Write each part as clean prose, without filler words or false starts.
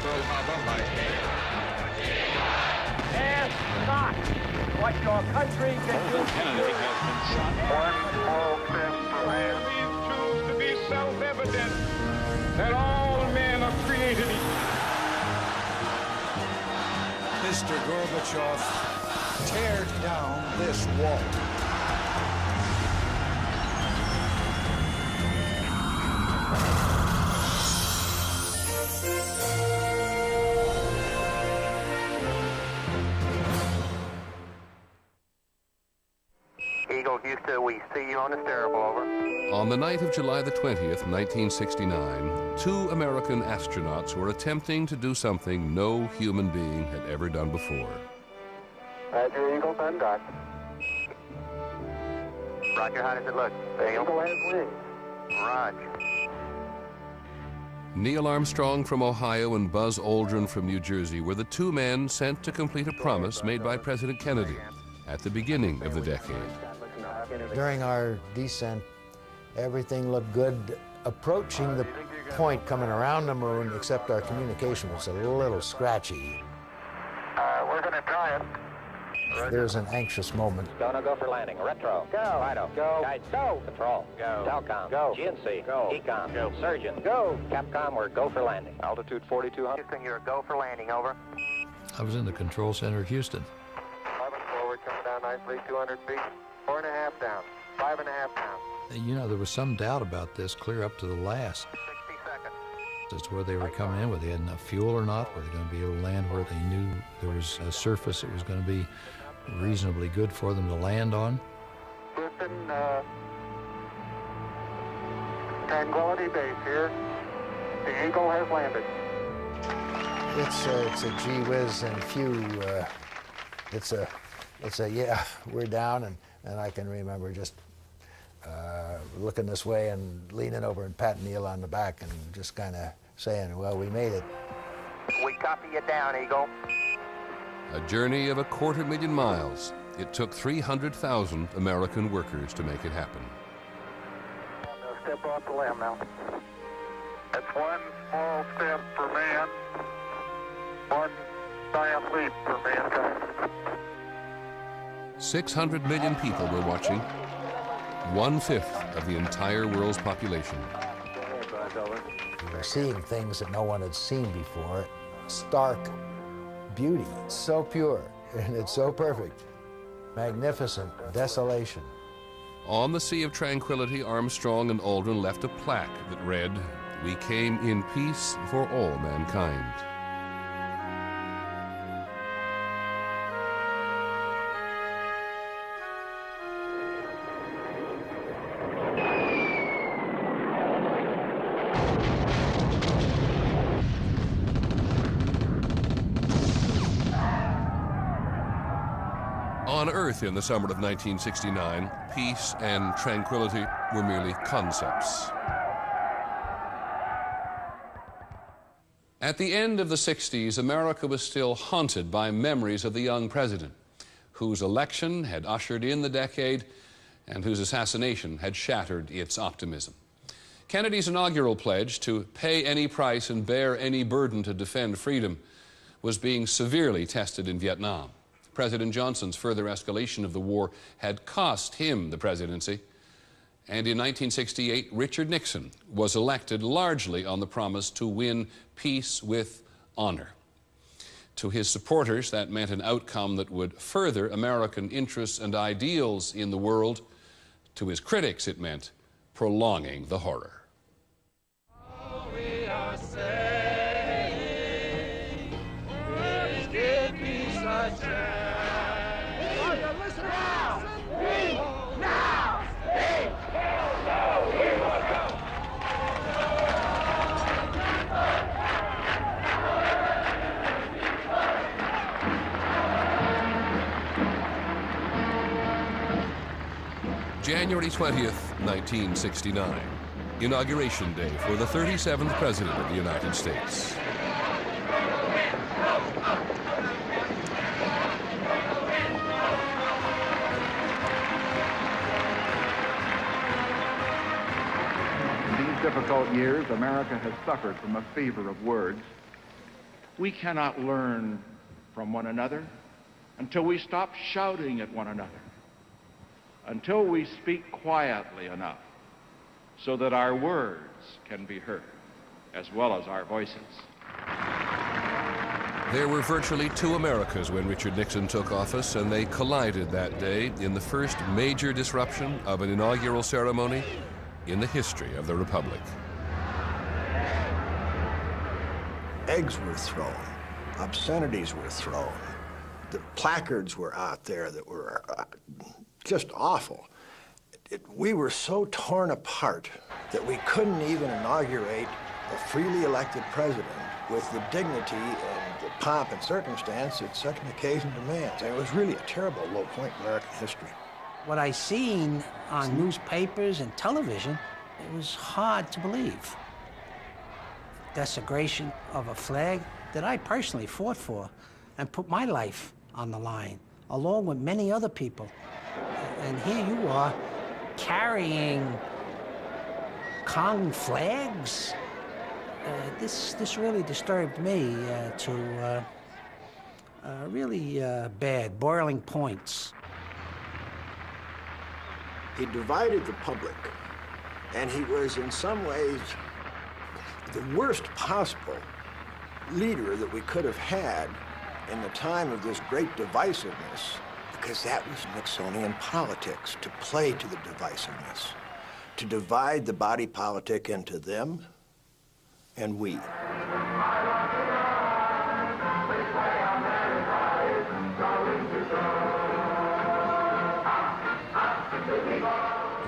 Pearl Harbor by And stop! What your country can do. Kennedy has been shot. One small step for man. These truths to be self-evident that all men are created equal. Mr. Gorbachev, tear down this wall. Eagle Houston, we see you on the stereo, over. On the night of July the 20th, 1969, two American astronauts were attempting to do something no human being had ever done before. Roger, Eagle, undocked. Roger, how does it look? The Eagle has wings. Roger. Neil Armstrong from Ohio and Buzz Aldrin from New Jersey were the two men sent to complete a promise made by President Kennedy at the beginning of the decade. During our descent, everything looked good approaching the point coming around the moon, except our communication was a little scratchy. We're going to try it. There was an anxious moment. Go for landing. Retro. Go. Fido. Go. Guide. Go. Control. Go. Telcom. Go. GNC. Go. Ecom. Go. Surgeon. Go. Capcom, we're go for landing. Altitude 4,200. Houston, you're a go for landing, over. I was in the control center at Houston. 11 forward, coming down nicely, 200 feet. 4.5 down. 5.5 down. You know, there was some doubt about this clear up to the last. 60 seconds. As to where they were coming in, whether they had enough fuel or not, were they going to be able to land where they knew there was a surface that was going to be reasonably good for them to land on. Houston, Tranquility Base here. The Eagle has landed. It's a gee whiz and phew. It's a yeah, we're down, and I can remember just looking this way and leaning over and patting Neil on the back and just kind of saying, well, we made it. We copy you down, Eagle. A journey of 250,000 miles. It took 300,000 American workers to make it happen. Step off the limb now. That's one small step for man, one giant leap for mankind. 600 million people were watching, 1/5 of the entire world's population. We were seeing things that no one had seen before. Stark beauty, so pure, and it's so perfect. Magnificent desolation. On the Sea of Tranquility, Armstrong and Aldrin left a plaque that read, "We came in peace for all mankind." On Earth in the summer of 1969, peace and tranquility were merely concepts. At the end of the 60s, America was still haunted by memories of the young president, whose election had ushered in the decade and whose assassination had shattered its optimism. Kennedy's inaugural pledge to pay any price and bear any burden to defend freedom was being severely tested in Vietnam. President Johnson's further escalation of the war had cost him the presidency, and in 1968, Richard Nixon was elected largely on the promise to win peace with honor. To his supporters, that meant an outcome that would further American interests and ideals in the world. To his critics, it meant prolonging the horror. All we are saying is give peace a chance. January 20th, 1969, Inauguration Day for the 37th President of the United States. In these difficult years, America has suffered from a fever of words. We cannot learn from one another until we stop shouting at one another, until we speak quietly enough so that our words can be heard, as well as our voices. There were virtually two Americas when Richard Nixon took office, and they collided that day in the first major disruption of an inaugural ceremony in the history of the Republic. Eggs were thrown, obscenities were thrown, the placards were out there that were just awful. We were so torn apart that we couldn't even inaugurate a freely elected president with the dignity and the pomp and circumstance that such an occasion demands. And it was really a terrible low point in American history. What I seen on newspapers and television, it was hard to believe. Desecration of a flag that I personally fought for and put my life on the line, along with many other people. And here you are, carrying Kong flags. This really disturbed me to really bad, boiling points. He divided the public, and he was in some ways the worst possible leader that we could have had in the time of this great divisiveness, because that was Nixonian politics, to play to the divisiveness, to divide the body politic into them and we.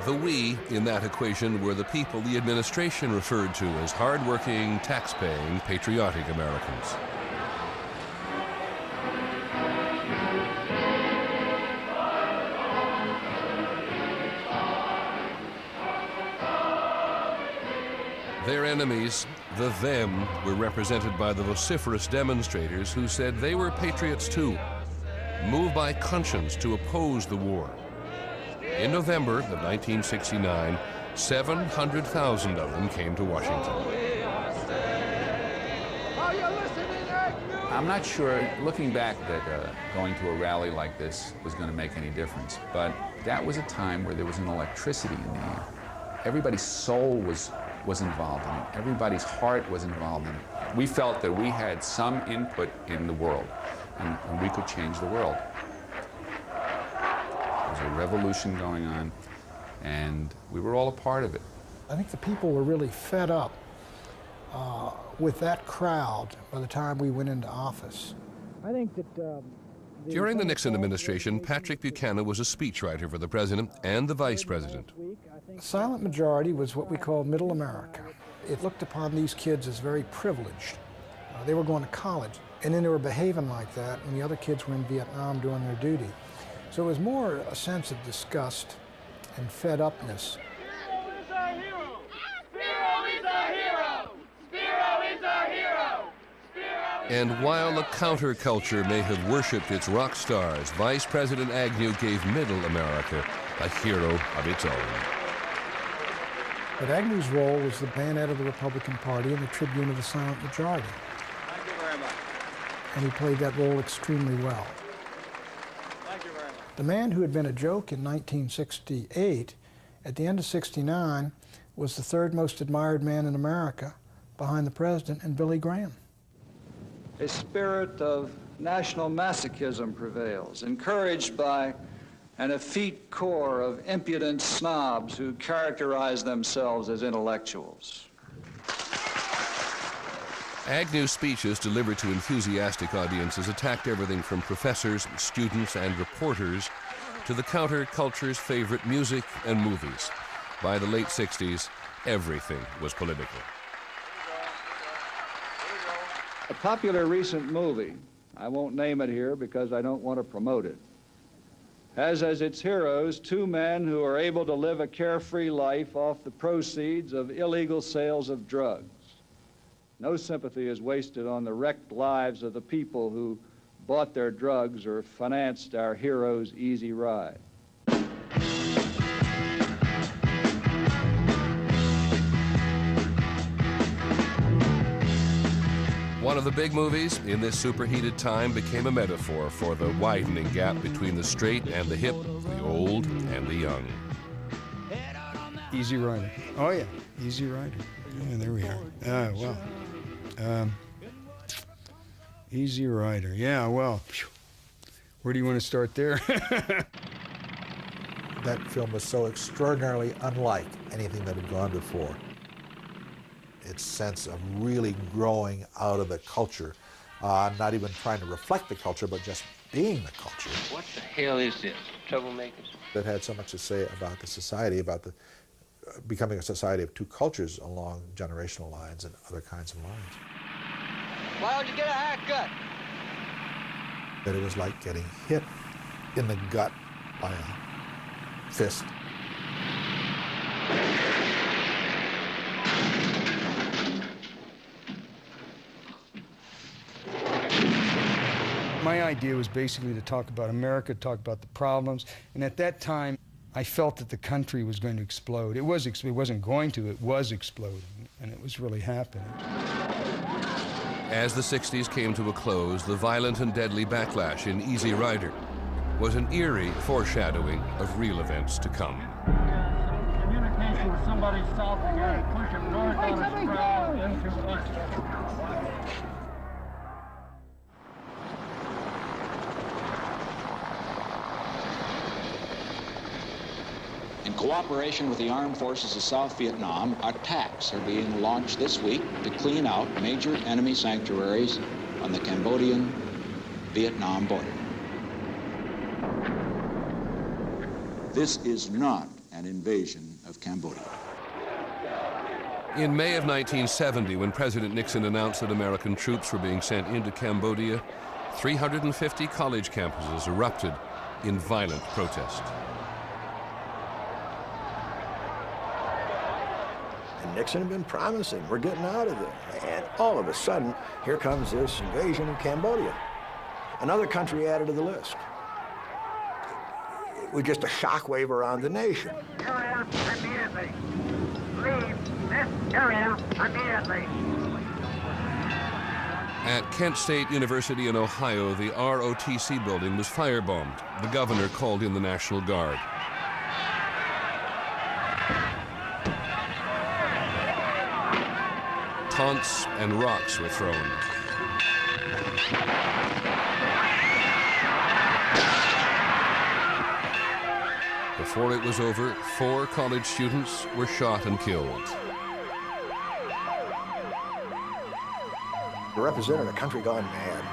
The we in that equation were the people the administration referred to as hard-working, tax-paying, patriotic Americans. Their enemies, the them, were represented by the vociferous demonstrators who said they were patriots too, moved by conscience to oppose the war. In November of 1969, 700,000 of them came to Washington. I'm not sure, looking back, that going to a rally like this was going to make any difference, but that was a time where there was an electricity in the air. Everybody's soul was involved in it. Everybody's heart was involved in it. We felt that we had some input in the world, and we could change the world. There was a revolution going on, and we were all a part of it. I think the people were really fed up with that crowd by the time we went into office. I think that during the Nixon administration, Patrick Buchanan was a speechwriter for the president and the vice president. The silent majority was what we call middle America. It looked upon these kids as very privileged. They were going to college, and then they were behaving like that when the other kids were in Vietnam doing their duty. So it was more a sense of disgust and fed upness. And while the counterculture may have worshipped its rock stars, Vice President Agnew gave middle America a hero of its own. But Agnew's role was the bayonet of the Republican Party and the tribune of the silent majority. Thank you very much. And he played that role extremely well. Thank you very much. The man who had been a joke in 1968, at the end of '69, was the third most admired man in America, behind the president and Billy Graham. A spirit of national masochism prevails, encouraged by an effete core of impudent snobs who characterize themselves as intellectuals. Agnew's speeches delivered to enthusiastic audiences attacked everything from professors, students, and reporters to the counterculture's favorite music and movies. By the late 60s, everything was political. A popular recent movie, I won't name it here because I don't want to promote it, has as its heroes two men who are able to live a carefree life off the proceeds of illegal sales of drugs. No sympathy is wasted on the wrecked lives of the people who bought their drugs or financed our heroes' easy ride. One one of the big movies in this superheated time became a metaphor for the widening gap between the straight and the hip, the old and the young. Easy Rider. Oh, yeah, Easy Rider. Yeah, there we are. Easy Rider. Yeah, well, phew. Where do you want to start there? That film was so extraordinarily unlike anything that had gone before. Its sense of really growing out of the culture, not even trying to reflect the culture, but just being the culture. What the hell is this? Troublemakers? That had so much to say about the society, about the becoming a society of two cultures along generational lines and other kinds of lines. Why don't you get a haircut? That it was like getting hit in the gut by a fist. My idea was basically to talk about America, talk about the problems, and at that time, I felt that the country was going to explode. It wasn't going to, it was exploding, and it was really happening. As the 60s came to a close, the violent and deadly backlash in Easy Rider was an eerie foreshadowing of real events to come. Communication with somebody south of here, push him north on a sprout into us. In cooperation with the armed forces of South Vietnam, attacks are being launched this week to clean out major enemy sanctuaries on the Cambodian-Vietnam border. This is not an invasion of Cambodia. In May of 1970, when President Nixon announced that American troops were being sent into Cambodia, 350 college campuses erupted in violent protest. And Nixon had been promising, we're getting out of there. And all of a sudden, here comes this invasion of Cambodia. Another country added to the list. It was just a shockwave around the nation. Area immediately. Leave this area immediately. At Kent State University in Ohio, the ROTC building was firebombed. The governor called in the National Guard. Taunts and rocks were thrown. Before it was over, 4 college students were shot and killed. It represented a country gone mad.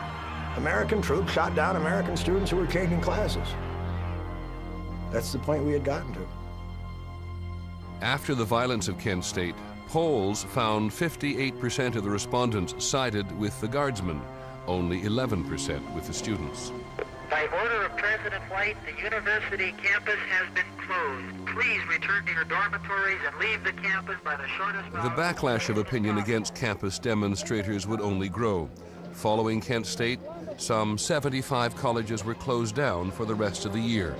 American troops shot down American students who were changing classes. That's the point we had gotten to. After the violence of Kent State, polls found 58% of the respondents sided with the guardsmen, only 11% with the students. By order of President White, the university campus has been closed. Please return to your dormitories and leave the campus by the shortest route. The backlash of opinion against campus demonstrators would only grow. Following Kent State, some 75 colleges were closed down for the rest of the year.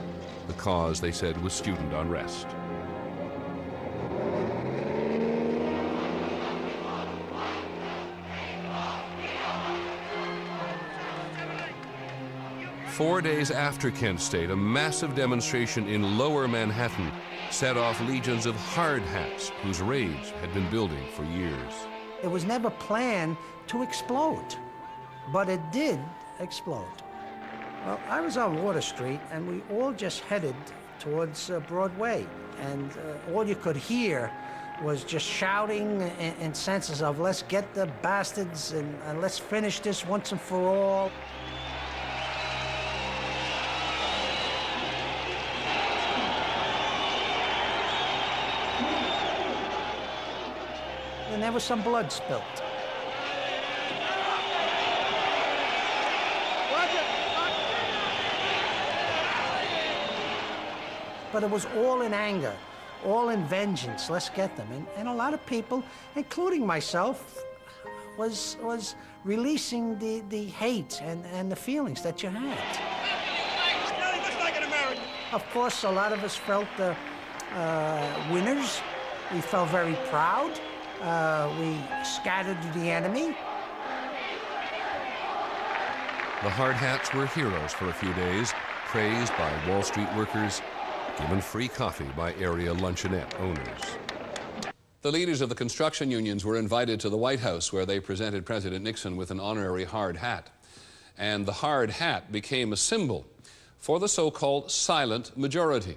The cause, they said, was student unrest. Four days after Kent State, a massive demonstration in Lower Manhattan set off legions of hard hats whose rage had been building for years. It was never planned to explode, but it did explode. Well, I was on Water Street, and we all just headed towards Broadway, and all you could hear was just shouting in senses of, let's get the bastards and let's finish this once and for all. And there was some blood spilt. But it was all in anger, all in vengeance. Let's get them. And a lot of people, including myself, was releasing the hate and the feelings that you had. Of course, a lot of us felt winners. We felt very proud. We scattered the enemy. The hard hats were heroes for a few days, praised by Wall Street workers, given free coffee by area luncheonette owners. The leaders of the construction unions were invited to the White House, where they presented President Nixon with an honorary hard hat. And the hard hat became a symbol for the so-called silent majority,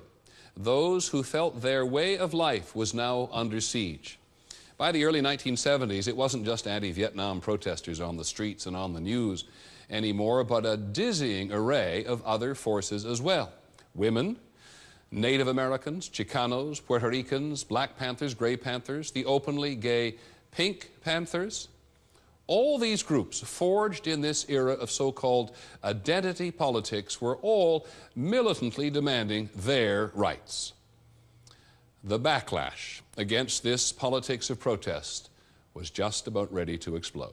those who felt their way of life was now under siege. By the early 1970s, it wasn't just anti-Vietnam protesters on the streets and on the news anymore, but a dizzying array of other forces as well. Women, Native Americans, Chicanos, Puerto Ricans, Black Panthers, Gray Panthers, the openly gay Pink Panthers. All these groups forged in this era of so-called identity politics were all militantly demanding their rights. The backlash against this politics of protest was just about ready to explode.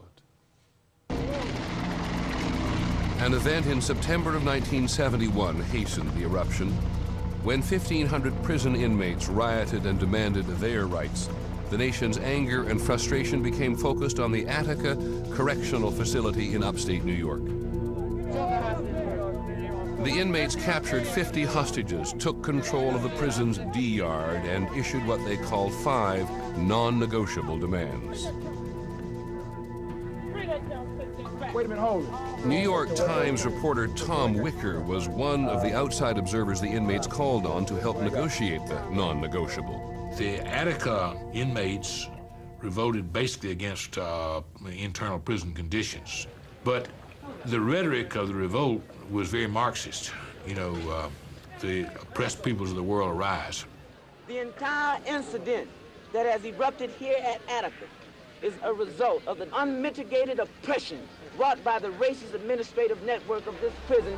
An event in September of 1971 hastened the eruption. When 1,500 prison inmates rioted and demanded their rights, the nation's anger and frustration became focused on the Attica Correctional Facility in upstate New York. The inmates captured 50 hostages, took control of the prison's D-yard, and issued what they called 5 non-negotiable demands. Wait a minute, hold it. New York Times reporter Tom Wicker was one of the outside observers the inmates called on to help negotiate the non-negotiable. The Attica inmates revolted basically against internal prison conditions, but the rhetoric of the revolt was very Marxist. You know, the oppressed peoples of the world arise. The entire incident that has erupted here at Attica is a result of the unmitigated oppression brought by the racist administrative network of this prison.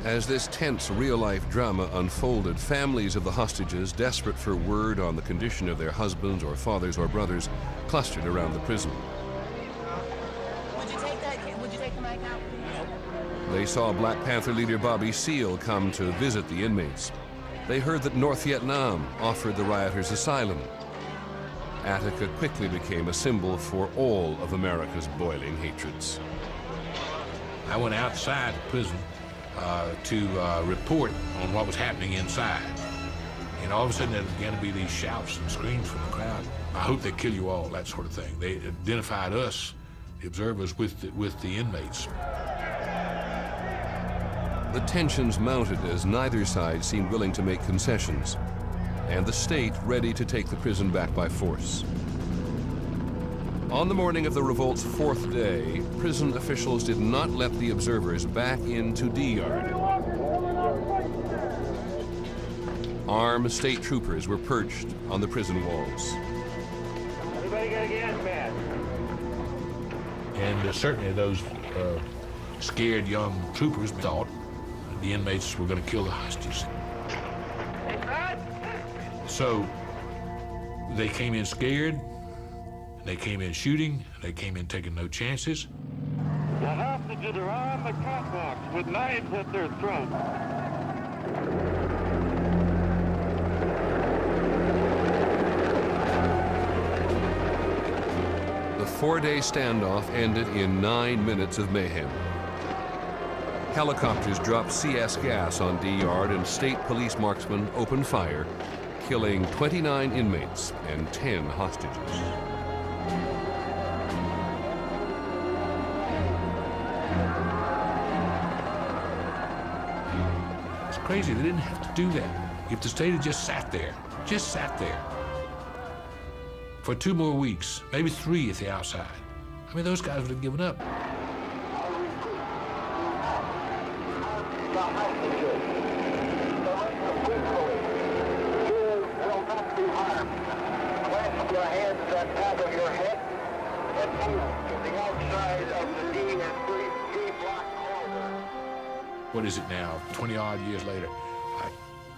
As this tense real-life drama unfolded, families of the hostages, desperate for word on the condition of their husbands or fathers or brothers, clustered around the prison. Would you take the mic out? They saw Black Panther leader Bobby Seale come to visit the inmates. They heard that North Vietnam offered the rioters asylum. Attica quickly became a symbol for all of America's boiling hatreds. I went outside the prison to report on what was happening inside. And all of a sudden there began to be these shouts and screams from the crowd. I hope they kill you all, that sort of thing. They identified us, the observers, with the inmates. The tensions mounted as neither side seemed willing to make concessions, and the state ready to take the prison back by force. On the morning of the revolt's 4th day, prison officials did not let the observers back into D-yard. Armed state troopers were perched on the prison walls. Everybody got a gas mask. And certainly those scared young troopers thought the inmates were going to kill the hostages. So they came in scared, they came in shooting, they came in taking no chances. The hostages are on the catwalks with knives at their throats. The 4-day standoff ended in 9 minutes of mayhem. Helicopters dropped CS gas on D-yard and state police marksmen opened fire, killing 29 inmates and 10 hostages. It's crazy, they didn't have to do that. If the state had just sat there for 2 more weeks, maybe 3 at the outside, I mean, those guys would have given up. What is it now, 20-odd years later? I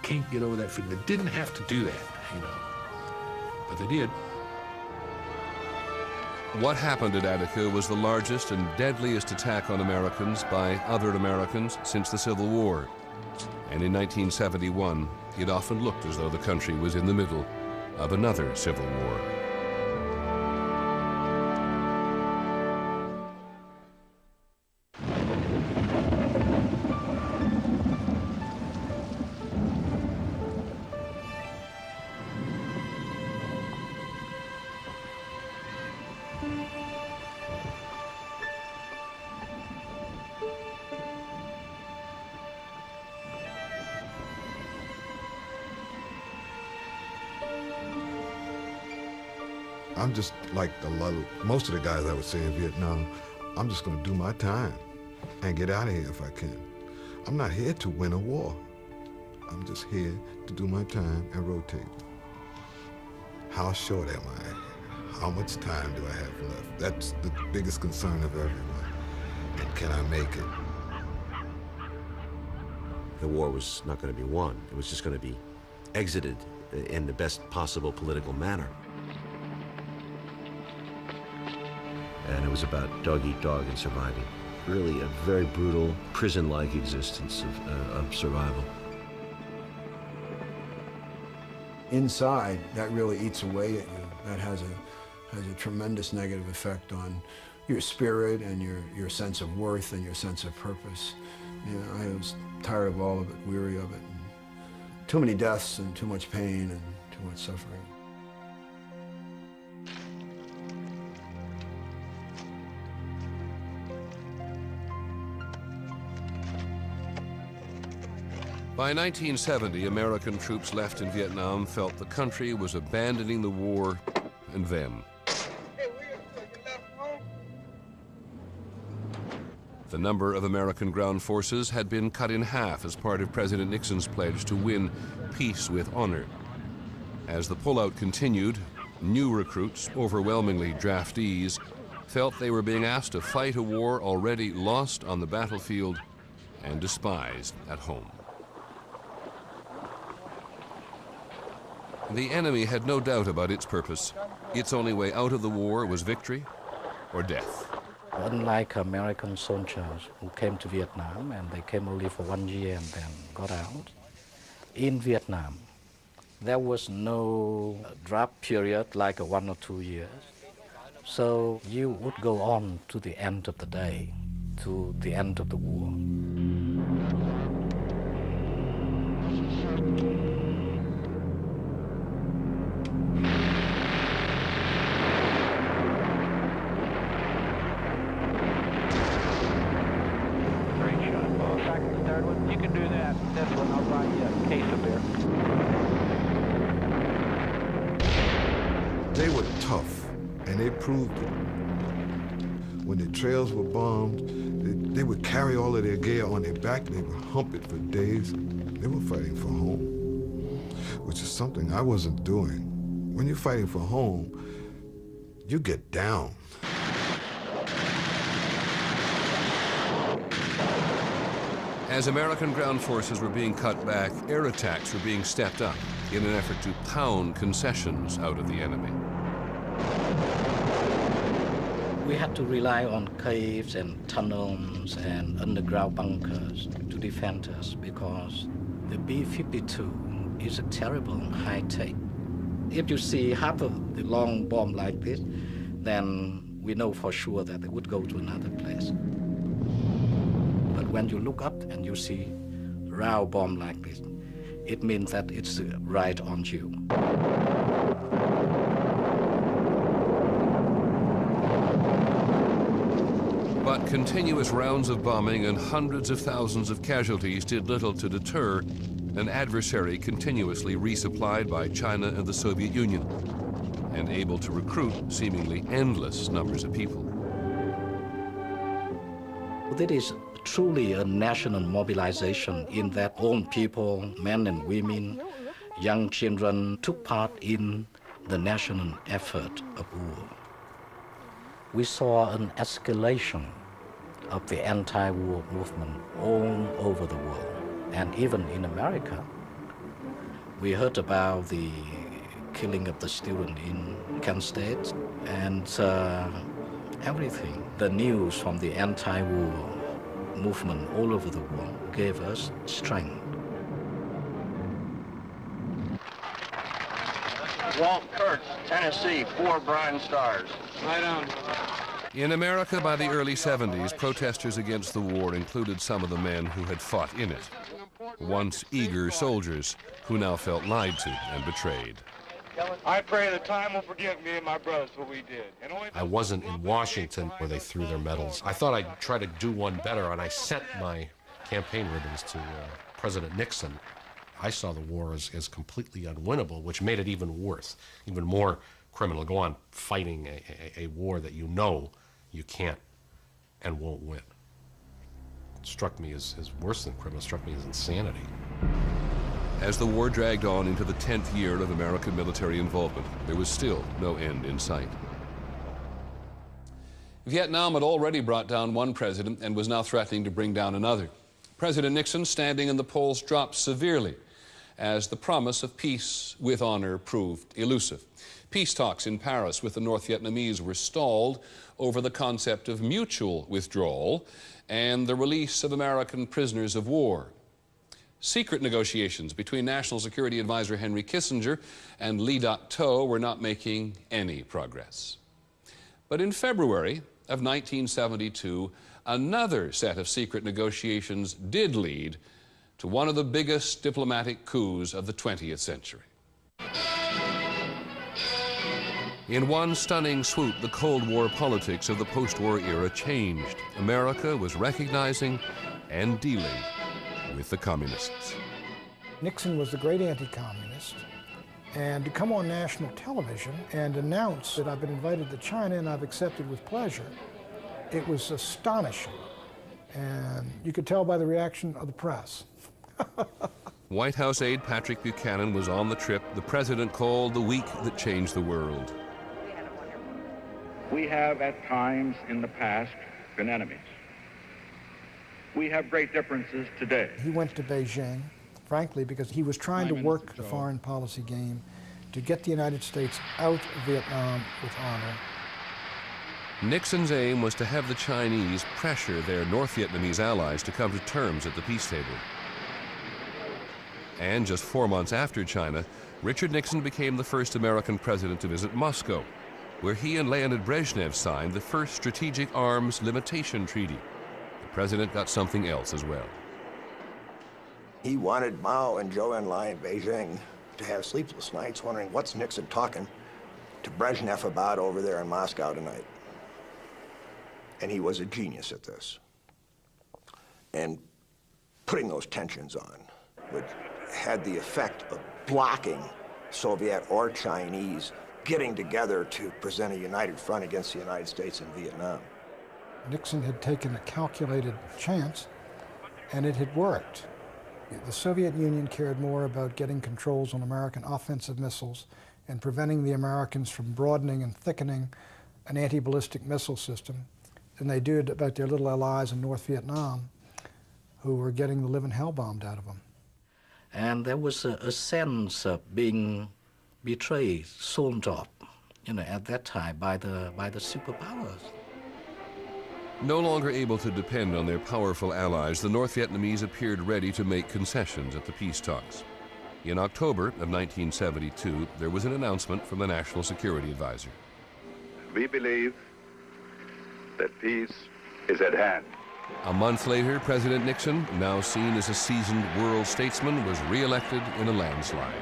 can't get over that feeling. They didn't have to do that, you know, but they did. What happened at Attica was the largest and deadliest attack on Americans by other Americans since the Civil War. And in 1971, it often looked as though the country was in the middle of another civil war. I'm just like most of the guys I would say in Vietnam, I'm just going to do my time and get out of here if I can. I'm not here to win a war. I'm just here to do my time and rotate. How short am I? How much time do I have left? That's the biggest concern of everyone. And can I make it? The war was not going to be won. It was just going to be exited in the best possible political manner. And it was about dog eat dog and surviving. Really a very brutal, prison-like existence of survival. Inside, that really eats away at you. That has a tremendous negative effect on your spirit and your sense of worth and your sense of purpose. You know, I was tired of all of it, weary of it. And too many deaths and too much pain and too much suffering. By 1970, American troops left in Vietnam felt the country was abandoning the war and them. The number of American ground forces had been cut in half as part of President Nixon's pledge to win peace with honor. As the pullout continued, new recruits, overwhelmingly draftees, felt they were being asked to fight a war already lost on the battlefield and despised at home. The enemy had no doubt about its purpose. Its only way out of the war was victory or death. Unlike American soldiers who came to Vietnam and they came only for 1 year and then got out, in Vietnam there was no draft period like 1 or 2 years. So you would go on to the end of the day, to the end of the war. They were tough, and they proved it. When the trails were bombed, they would carry all of their gear on their back. They would hump it for days. They were fighting for home, which is something I wasn't doing. When you're fighting for home, you get down. As American ground forces were being cut back, air attacks were being stepped up in an effort to pound concessions out of the enemy. We had to rely on caves and tunnels and underground bunkers to defend us because the B-52 is a terrible high-tech. If you see half of the long bomb like this, then we know for sure that it would go to another place. But when you look up and you see a round bomb like this, it means that it's right on you. But continuous rounds of bombing and hundreds of thousands of casualties did little to deter an adversary continuously resupplied by China and the Soviet Union, and able to recruit seemingly endless numbers of people. This is truly a national mobilization in that all people, men and women, young children, took part in the national effort of war. We saw an escalation of the anti-war movement all over the world, and even in America. We heard about the killing of the student in Kansas State and everything. The news from the anti-war movement all over the world gave us strength. Walt Kurtz, Tennessee, 4 Bronze Stars. Right on. In America by the early 70s, protesters against the war included some of the men who had fought in it. Once eager soldiers who now felt lied to and betrayed. I pray that time will forgive me and my brothers what we did. I wasn't in Washington where they threw their medals. I thought I'd try to do one better, and I sent my campaign ribbons to President Nixon. I saw the war as completely unwinnable, which made it even worse, even more criminal to go on fighting a war that you know you can't and won't win. It struck me as worse than criminal, struck me as insanity. As the war dragged on into the 10th year of American military involvement, there was still no end in sight. Vietnam had already brought down one president and was now threatening to bring down another. President Nixon's standing in the polls dropped severely as the promise of peace with honor proved elusive. Peace talks in Paris with the North Vietnamese were stalled over the concept of mutual withdrawal and the release of American prisoners of war. Secret negotiations between National Security Advisor Henry Kissinger and Lee Dak-to were not making any progress. But in February of 1972, another set of secret negotiations did lead to one of the biggest diplomatic coups of the 20th century. In one stunning swoop, the Cold War politics of the post-war era changed. America was recognizing and dealing with the communists. Nixon was the great anti-communist, and to come on national television and announce that I've been invited to China and I've accepted with pleasure, it was astonishing. And you could tell by the reaction of the press. White House aide Patrick Buchanan was on the trip the president called the week that changed the world. We have at times in the past been enemies. We have great differences today. He went to Beijing, frankly, because he was trying to work the foreign policy game to get the United States out of Vietnam with honor. Nixon's aim was to have the Chinese pressure their North Vietnamese allies to come to terms at the peace table. And just 4 months after China, Richard Nixon became the first American president to visit Moscow, where he and Leonid Brezhnev signed the first Strategic Arms Limitation Treaty. The president got something else as well. He wanted Mao and Zhou Enlai in Beijing to have sleepless nights wondering what's Nixon talking to Brezhnev about over there in Moscow tonight. And he was a genius at this. And putting those tensions on, which had the effect of blocking Soviet or Chinese getting together to present a united front against the United States in Vietnam. Nixon had taken a calculated chance, and it had worked. The Soviet Union cared more about getting controls on American offensive missiles and preventing the Americans from broadening and thickening an anti-ballistic missile system than they did about their little allies in North Vietnam, who were getting the living hell bombed out of them. And there was a sense of being betrayed, sold off, at that time by the superpowers. No longer able to depend on their powerful allies, the North Vietnamese appeared ready to make concessions at the peace talks. In October of 1972, there was an announcement from the National Security Advisor. We believe that peace is at hand. A month later, President Nixon, now seen as a seasoned world statesman, was re-elected in a landslide.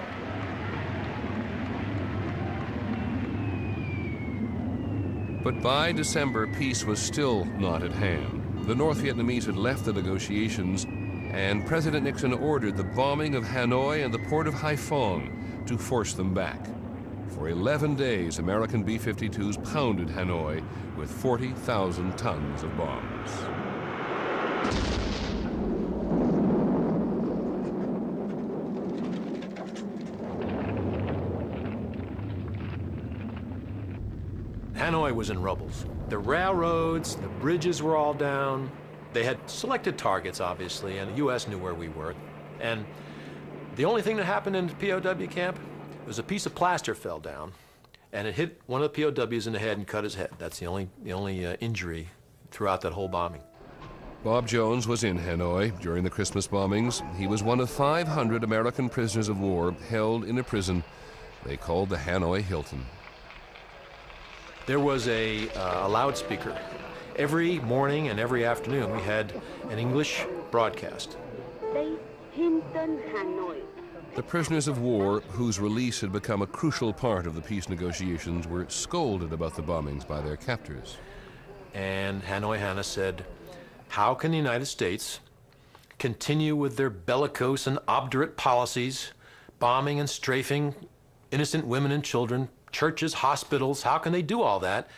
But by December, peace was still not at hand. The North Vietnamese had left the negotiations, and President Nixon ordered the bombing of Hanoi and the port of Haiphong to force them back. For 11 days, American B-52s pounded Hanoi with 40,000 tons of bombs. Hanoi was in rubbles. The railroads, the bridges were all down. They had selected targets, obviously, and the U.S. knew where we were. And the only thing that happened in the POW camp was a piece of plaster fell down, and it hit one of the POWs in the head and cut his head. That's the only injury throughout that whole bombing. Bob Jones was in Hanoi during the Christmas bombings. He was one of 500 American prisoners of war held in a prison they called the Hanoi Hilton. There was a loudspeaker. Every morning and every afternoon we had an English broadcast. The prisoners of war, whose release had become a crucial part of the peace negotiations, were scolded about the bombings by their captors. And Hanoi Hannah said, how can the United States continue with their bellicose and obdurate policies, bombing and strafing innocent women and children churches, hospitals. How can they do all that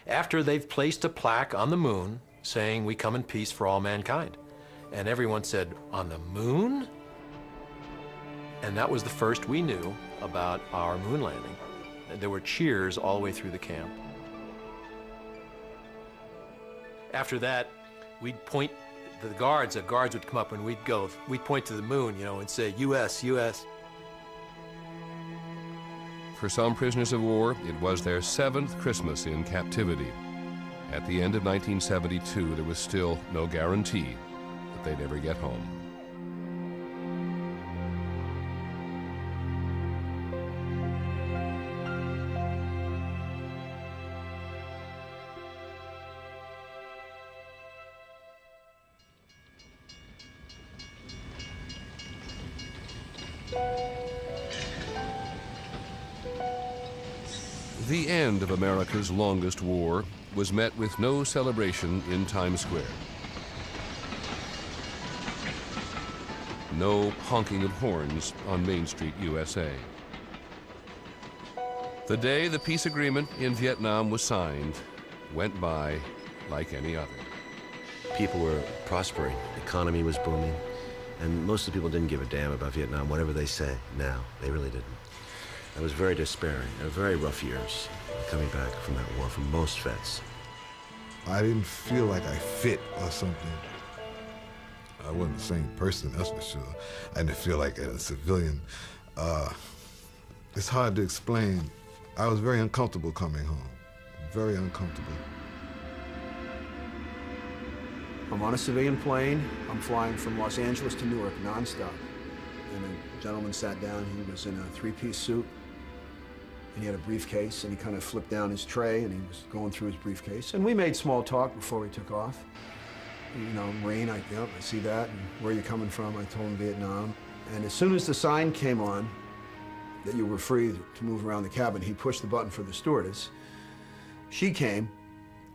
after they've placed a plaque on the moon saying, "We come in peace for all mankind"? And everyone said, "On the moon?" And that was the first we knew about our moon landing. There were cheers all the way through the camp. After that, we'd point to the guards would come up and we'd point to the moon, you know, and say, "US, US." For some prisoners of war, it was their 7th Christmas in captivity. At the end of 1972, there was still no guarantee that they'd ever get home. The end of America's longest war was met with no celebration in Times Square. No honking of horns on Main Street, USA. The day the peace agreement in Vietnam was signed went by like any other. People were prospering, the economy was booming, and most of the people didn't give a damn about Vietnam, whatever they say now. They really didn't. It was very despairing. They were very rough years coming back from that war for most vets. I didn't feel like I fit or something. I wasn't the same person, that's for sure. I didn't feel like a civilian. It's hard to explain. I was very uncomfortable coming home, very uncomfortable. I'm on a civilian plane. I'm flying from Los Angeles to Newark nonstop. And a gentleman sat down. He was in a three-piece suit. And he had a briefcase, and he kind of flipped down his tray, and he was going through his briefcase. And we made small talk before we took off. You know, Marine, I see that. And where are you coming from? I told him Vietnam. And as soon as the sign came on that you were free to move around the cabin, he pushed the button for the stewardess. She came,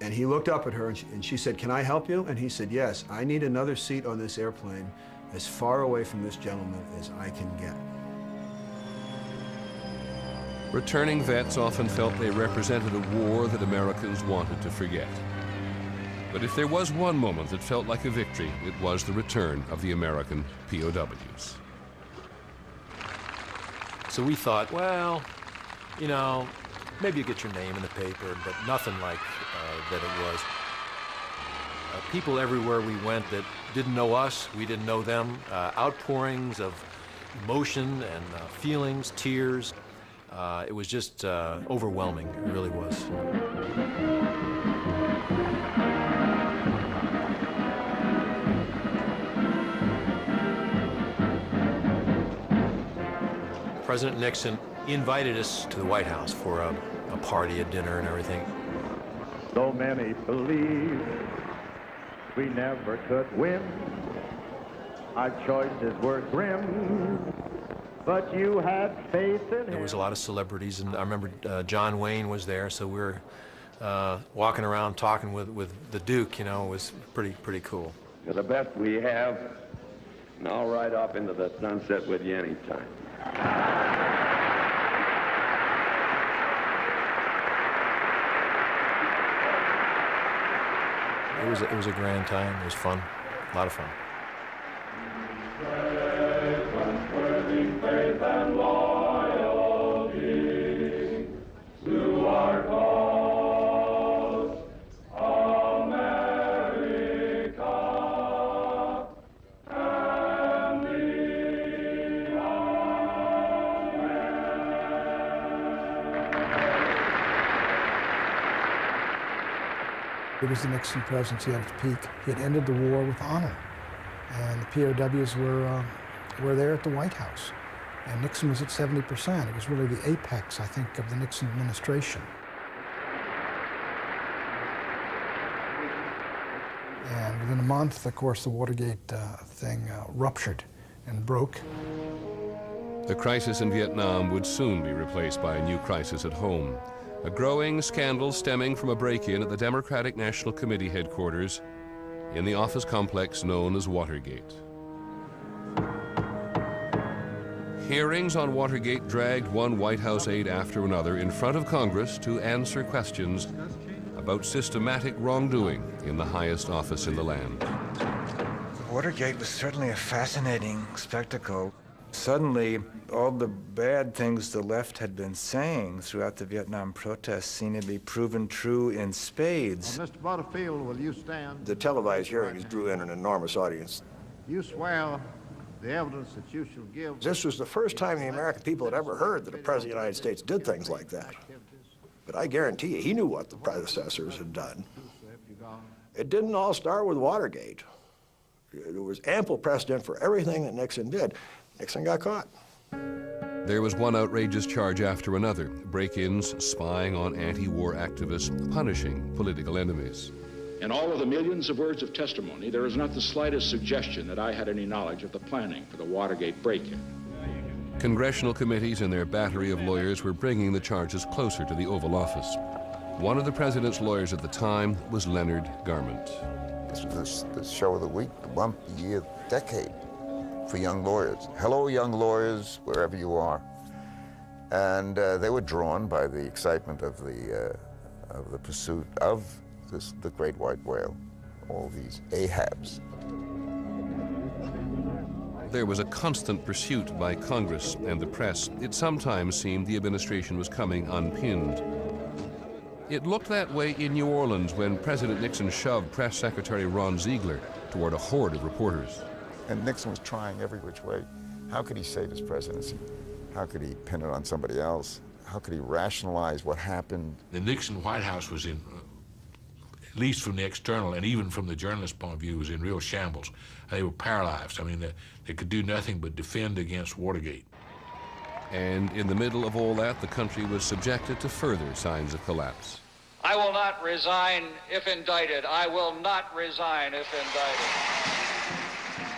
and he looked up at her, and she said, "Can I help you?" And he said, "Yes, I need another seat on this airplane as far away from this gentleman as I can get." Returning vets often felt they represented a war that Americans wanted to forget. But if there was one moment that felt like a victory, it was the return of the American POWs. So we thought, well, you know, maybe you get your name in the paper, but nothing like that it was. People everywhere we went that didn't know us, we didn't know them, outpourings of emotion and feelings, tears. It was just overwhelming, it really was. President Nixon invited us to the White House for a party, a dinner and everything. So many believe we never could win. Our choices were grim, but you had faith in him. There was a lot of celebrities, and I remember John Wayne was there, so we were walking around talking with the Duke, you know. It was pretty cool. You're the best we have, and I'll ride off into the sunset with you anytime. It was a grand time. It was fun, a lot of fun. Faith and loyalty to our cause, America, and the It was the Nixon presidency at its peak. He had ended the war with honor, and the POWs were there at the White House. And Nixon was at 70%. It was really the apex, I think, of the Nixon administration. And within a month, of course, the Watergate thing ruptured and broke. The crisis in Vietnam would soon be replaced by a new crisis at home. A growing scandal stemming from a break-in at the Democratic National Committee headquarters in the office complex known as Watergate. Hearings on Watergate dragged one White House aide after another in front of Congress to answer questions about systematic wrongdoing in the highest office in the land. Watergate was certainly a fascinating spectacle. Suddenly, all the bad things the left had been saying throughout the Vietnam protests seemed to be proven true in spades. Mr. Butterfield, will you stand? The televised hearings drew in an enormous audience. You swear the evidence that you shall give. This was the first time the American people had ever heard that a president of the United States did things like that. But I guarantee you, he knew what the predecessors had done. It didn't all start with Watergate. There was ample precedent for everything that Nixon did. Nixon got caught. There was one outrageous charge after another, break-ins, spying on anti-war activists, punishing political enemies. In all of the millions of words of testimony, there is not the slightest suggestion that I had any knowledge of the planning for the Watergate break-in. Congressional committees and their battery of lawyers were bringing the charges closer to the Oval Office. One of the president's lawyers at the time was Leonard Garment. This was the show of the week, the month, the year, decade for young lawyers. Hello, young lawyers, wherever you are. And they were drawn by the excitement of the pursuit of the great white whale, all these Ahabs. There was a constant pursuit by Congress and the press. It sometimes seemed the administration was coming unpinned. It looked that way in New Orleans when President Nixon shoved Press Secretary Ron Ziegler toward a horde of reporters. And Nixon was trying every which way. How could he save his presidency? How could he pin it on somebody else? How could he rationalize what happened? The Nixon White House was in, at least from the external and even from the journalist point of view, was in real shambles. They were paralyzed. I mean, they could do nothing but defend against Watergate. And in the middle of all that, the country was subjected to further signs of collapse. I will not resign if indicted. I will not resign if indicted.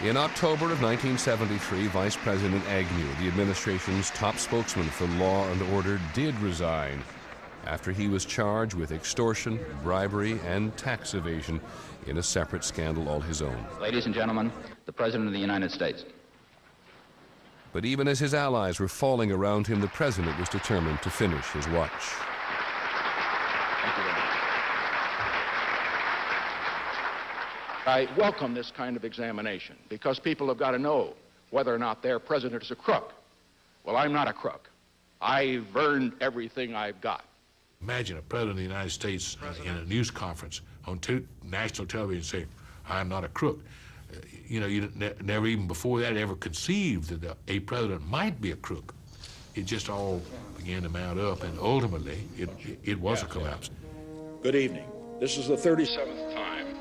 In October of 1973, Vice President Agnew, the administration's top spokesman for law and order, did resign after he was charged with extortion, bribery, and tax evasion in a separate scandal all his own. Ladies and gentlemen, the President of the United States. But even as his allies were falling around him, the president was determined to finish his watch. Thank you very much. I welcome this kind of examination because people have got to know whether or not their president is a crook. Well, I'm not a crook. I've earned everything I've got. Imagine a president of the United States in a news conference on national television saying, I'm not a crook. You know, you never even before that ever conceived that a president might be a crook. It just all began to mount up, and ultimately, it was a collapse. Good evening. This is the 37th time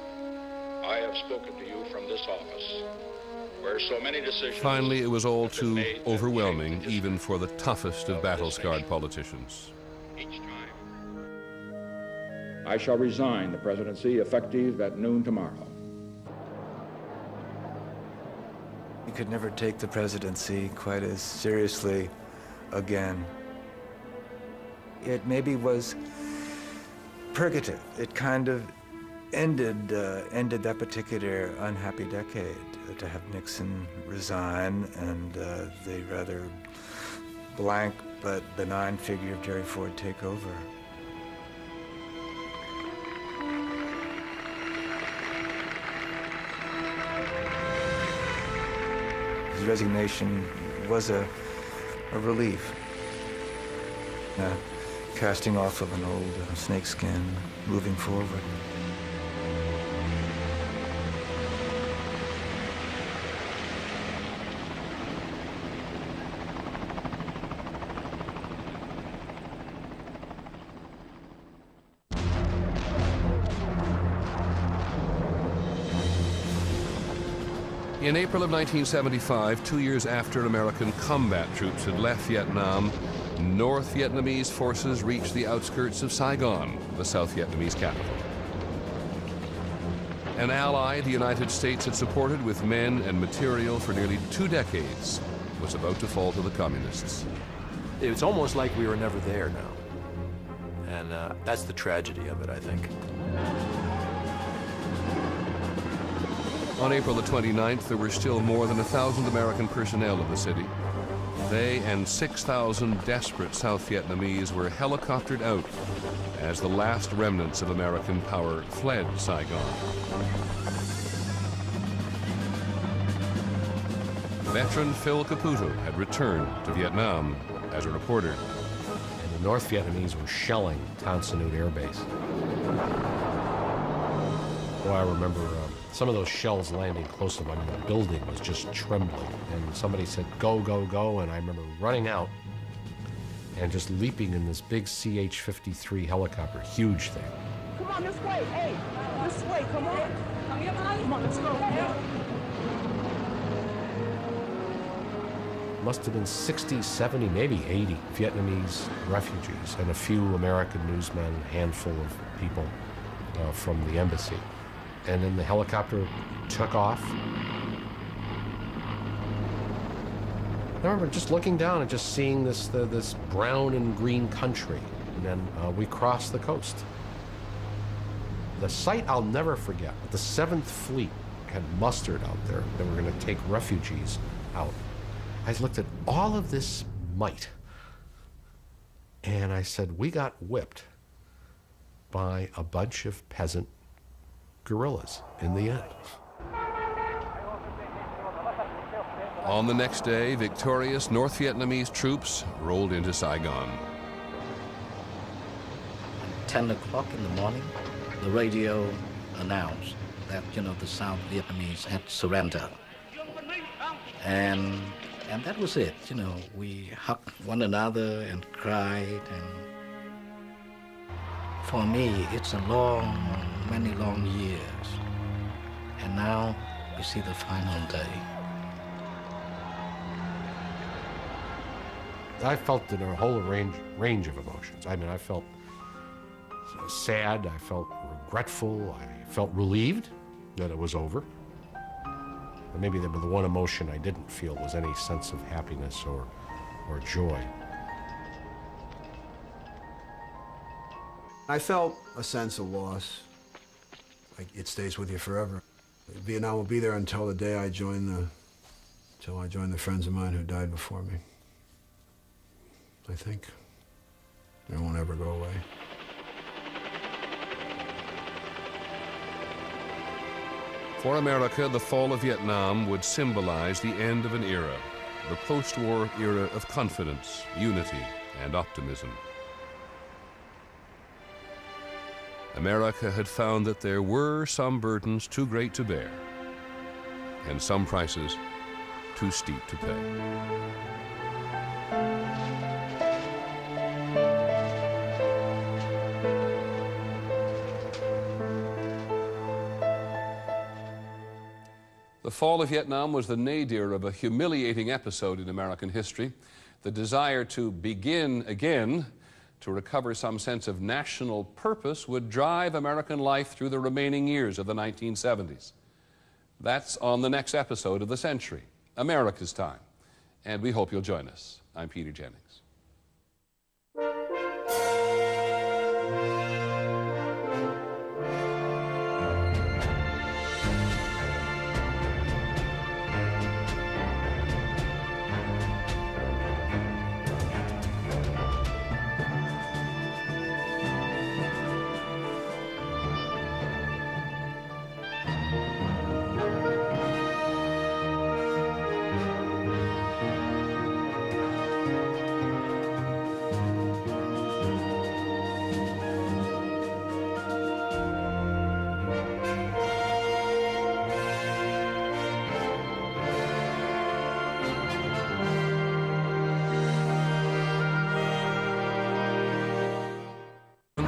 I have spoken to you from this office, where so many decisions... Finally, it was all too overwhelming, even for the toughest of battle-scarred politicians. Each time. I shall resign the presidency effective at noon tomorrow. You could never take the presidency quite as seriously again. It maybe was purgative. It kind of ended that particular unhappy decade to have Nixon resign and the rather blank but benign figure of Jerry Ford take over. His resignation was a relief, a casting off of an old snakeskin, moving forward. In April of 1975, 2 years after American combat troops had left Vietnam, North Vietnamese forces reached the outskirts of Saigon, the South Vietnamese capital. An ally the United States had supported with men and material for nearly 2 decades was about to fall to the communists. It's almost like we were never there now. And that's the tragedy of it, I think. On April the 29th, there were still more than 1,000 American personnel in the city. They and 6,000 desperate South Vietnamese were helicoptered out as the last remnants of American power fled Saigon. Veteran Phil Caputo had returned to Vietnam as a reporter. And the North Vietnamese were shelling Tan Son Nhut Air Base. Well, I remember some of those shells landing close to when the building was just trembling. And somebody said, "Go, go, go." And I remember running out and just leaping in this big CH-53 helicopter, huge thing. Come on, this way, hey, this way, come on. Come on, let's go. Must have been 60, 70, maybe 80 Vietnamese refugees and a few American newsmen, a handful of people from the embassy. And then the helicopter took off. I remember just looking down and just seeing this brown and green country. And then we crossed the coast. The sight I'll never forget, the 7th Fleet had mustered out there. They were going to take refugees out. I looked at all of this might, and I said, we got whipped by a bunch of peasant guerrillas in the end. On the next day, victorious North Vietnamese troops rolled into Saigon. 10 o'clock in the morning, the radio announced that, the South Vietnamese had surrendered. And that was it, we hugged one another and cried. And for me, it's a many long years. And now we see the final day. I felt in a whole range of emotions. I mean, I felt sad, I felt regretful, I felt relieved that it was over. But maybe the one emotion I didn't feel was any sense of happiness or joy. I felt a sense of loss. Like, it stays with you forever. Vietnam will be there until the day I join the friends of mine who died before me. I think. It won't ever go away. For America, the fall of Vietnam would symbolize the end of an era, the post-war era of confidence, unity, and optimism. America had found that there were some burdens too great to bear, and some prices too steep to pay. The fall of Vietnam was the nadir of a humiliating episode in American history. The desire to begin again, to recover some sense of national purpose, would drive American life through the remaining years of the 1970s. That's on the next episode of The Century, America's Time. And we hope you'll join us. I'm Peter Jennings.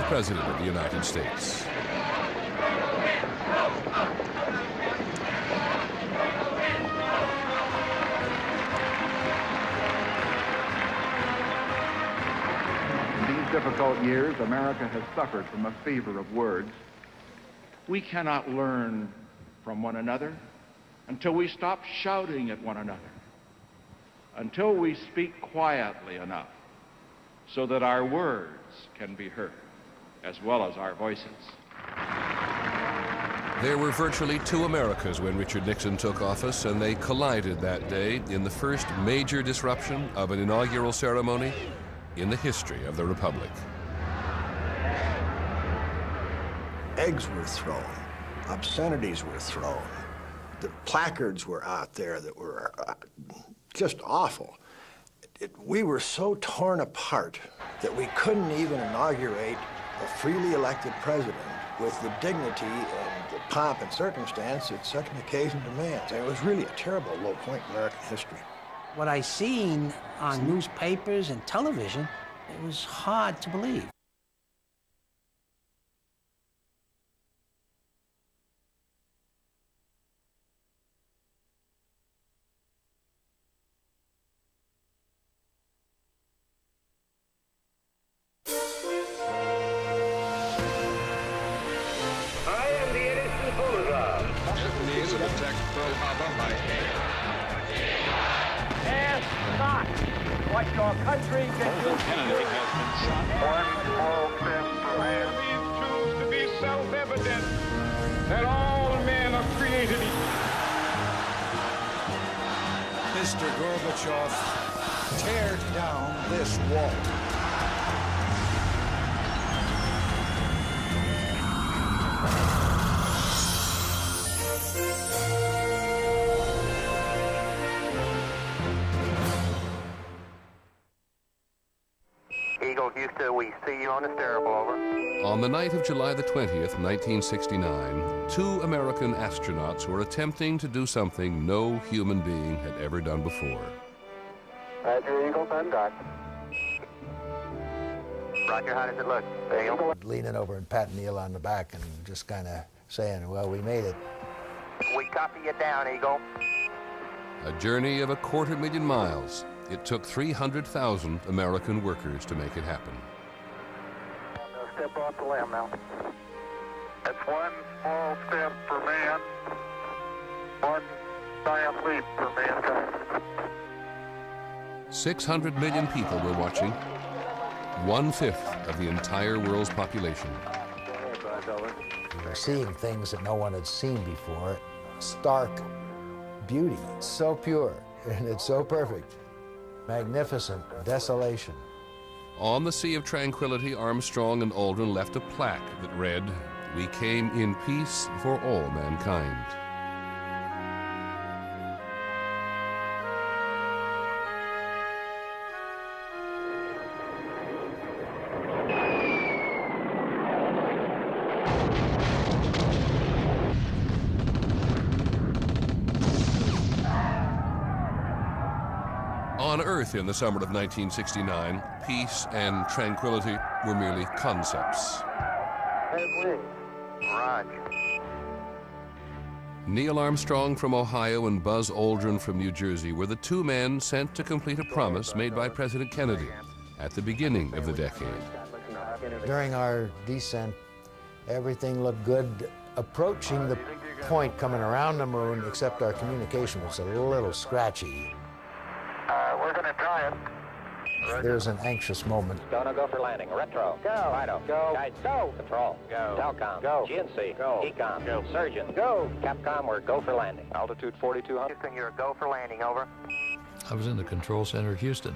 President of the United States. In these difficult years, America has suffered from a fever of words. We cannot learn from one another until we stop shouting at one another, until we speak quietly enough so that our words can be heard, as well as our voices. There were virtually two Americas when Richard Nixon took office, and they collided that day in the first major disruption of an inaugural ceremony in the history of the Republic. Eggs were thrown, obscenities were thrown. The placards were out there that were just awful. We were so torn apart that we couldn't even inaugurate a freely elected president with the dignity and the pomp and circumstance that such an occasion demands. And it was really a terrible low point in American history. What I seen on newspapers and television, it was hard to believe. What your country can do. Kennedy has been shot. One small step for man. These truths to be self-evident that all men are created equal. Mr. Gorbachev, tear down this wall. Eagle Houston, we see you on the stereo, over. On the night of July the 20th, 1969, two American astronauts were attempting to do something no human being had ever done before. Roger, Eagle, contact. Roger, how does it look? Eagle. Leaning over and patting Neil on the back and just kind of saying, well, we made it. We copy you down, Eagle. A journey of 250,000 miles. It took 300,000 American workers to make it happen. Step off the limb now. That's one small step for man, one giant leap for mankind. 600 million people were watching, 1/5 of the entire world's population. We were seeing things that no one had seen before. Stark beauty. It's so pure, and it's so perfect. Magnificent desolation. On the Sea of Tranquility, Armstrong and Aldrin left a plaque that read, "We came in peace for all mankind." On Earth in the summer of 1969, peace and tranquility were merely concepts. Roger. Neil Armstrong from Ohio and Buzz Aldrin from New Jersey were the two men sent to complete a promise made by President Kennedy at the beginning of the decade. During our descent, everything looked good approaching the point coming around the moon, except our communication was a little scratchy. We're going to try it. There was an anxious moment. Go for landing. Retro. Go. Fido. Go. Guide. Go. Control. Go. Telcom. Go. GNC. Go. Ecom. Go. Surgeon. Go. Capcom, we're go for landing. Altitude 4,200. Houston, you're a go for landing, over. I was in the control center at Houston.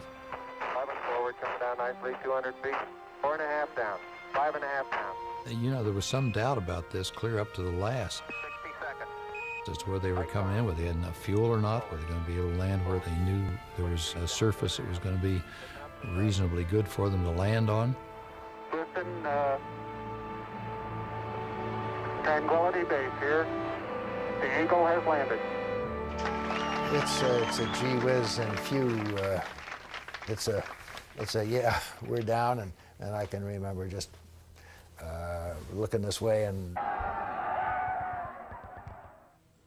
11 forward, coming down nicely, 200 feet. 4.5 down. 5.5 down. You know, there was some doubt about this clear up to the last. 60 seconds. As to where they were coming in, whether they had enough fuel or not, were they going to be able to land where they knew there was a surface that was going to be reasonably good for them to land on. Houston, Tranquility Base here. The Eagle has landed. It's a gee whiz and phew. It's a yeah, we're down, and I can remember just looking this way and.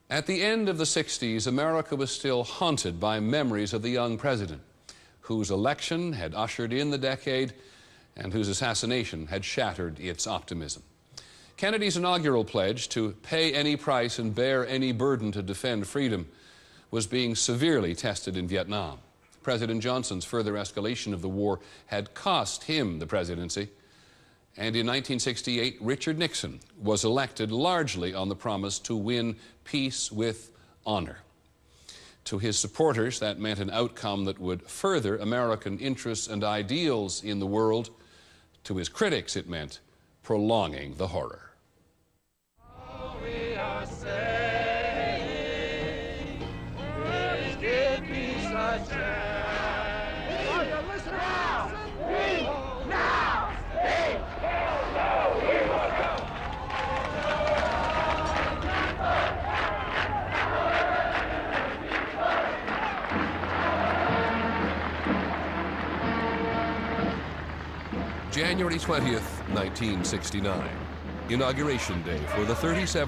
At the end of the 60s, America was still haunted by memories of the young president, whose election had ushered in the decade and whose assassination had shattered its optimism. Kennedy's inaugural pledge to pay any price and bear any burden to defend freedom was being severely tested in Vietnam. President Johnson's further escalation of the war had cost him the presidency, And in 1968, Richard Nixon was elected largely on the promise to win peace with honor. To his supporters, that meant an outcome that would further American interests and ideals in the world. To his critics, it meant prolonging the horror. January 20th, 1969, Inauguration Day for the 37th